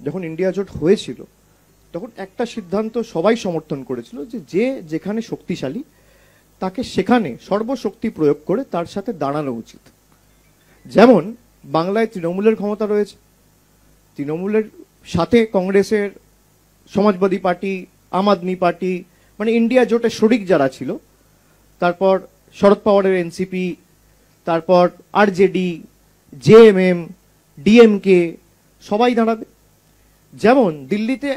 যখন ইন্ডিয়া জোট হয়েছিল তখন একটা সিদ্ধান্ত সবাই সমর্থন করেছিল যে যে যেখানে শক্তিশালী তাকে সেখানে সর্বশক্তি প্রয়োগ করে তার সাথে দাঁড়ানো উচিত। যেমন বাংলায় তৃণমূলের ক্ষমতা রয়েছে, তৃণমূলের সাথে কংগ্রেসের, সমাজবাদী পার্টি, আম আদমি পার্টি, মানে ইন্ডিয়া জোটের শরিক যারা ছিল, তারপর শরদ পাওয়ারের এনসিপি, তারপর আরজেডি, জেএমএম, ডিএমকে, সবাই দাঁড়াবে। যেমন দিল্লিতে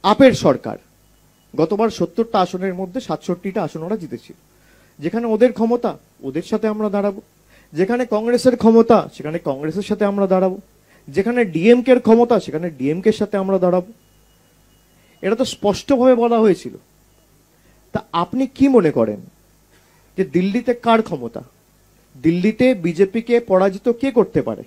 আপের সরকার গতবার 70টা আসনের মধ্যে 67টা আসন ওরা জিতেছিল। যেখানে ওদের ক্ষমতা, ওদের সাথে আমরা দাঁড়াবো। যেখানে কংগ্রেসের ক্ষমতা, সেখানে কংগ্রেসের সাথে আমরা দাঁড়াবো। যেখানে ডিএমকে এর ক্ষমতা, সেখানে ডিএমকে এর সাথে আমরা দাঁড়াবো। এটা তো স্পষ্টভাবে বলা হয়েছিল। তা আপনি কি মনে করেন যে দিল্লিতে কার ক্ষমতা? দিল্লিতে বিজেপিকে পরাজিত কে করতে পারে?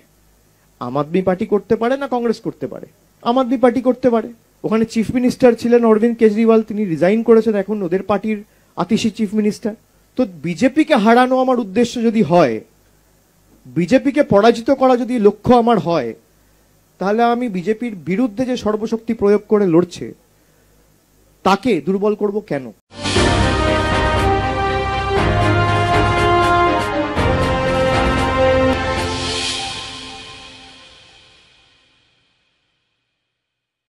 আম আদমি পার্টি করতে পারে না কংগ্রেস করতে পারে? আম আদমি পার্টি করতে পারে। ওখানে চিফ মিনিস্টার ছিলেন অরবিন্দ কেজরিওয়াল, তিনি রিজাইন করেছেন, এখন ওদের পার্টির আতিশি চিফ মিনিস্টার। তো বিজেপিকে হারানো আমার উদ্দেশ্য যদি হয়, বিজেপিকে পরাজিত করা যদি লক্ষ্য আমার হয়, তাহলে আমি বিজেপির বিরুদ্ধে যে সর্বশক্তি প্রয়োগ করে লড়ছে তাকে দুর্বল করব কেন?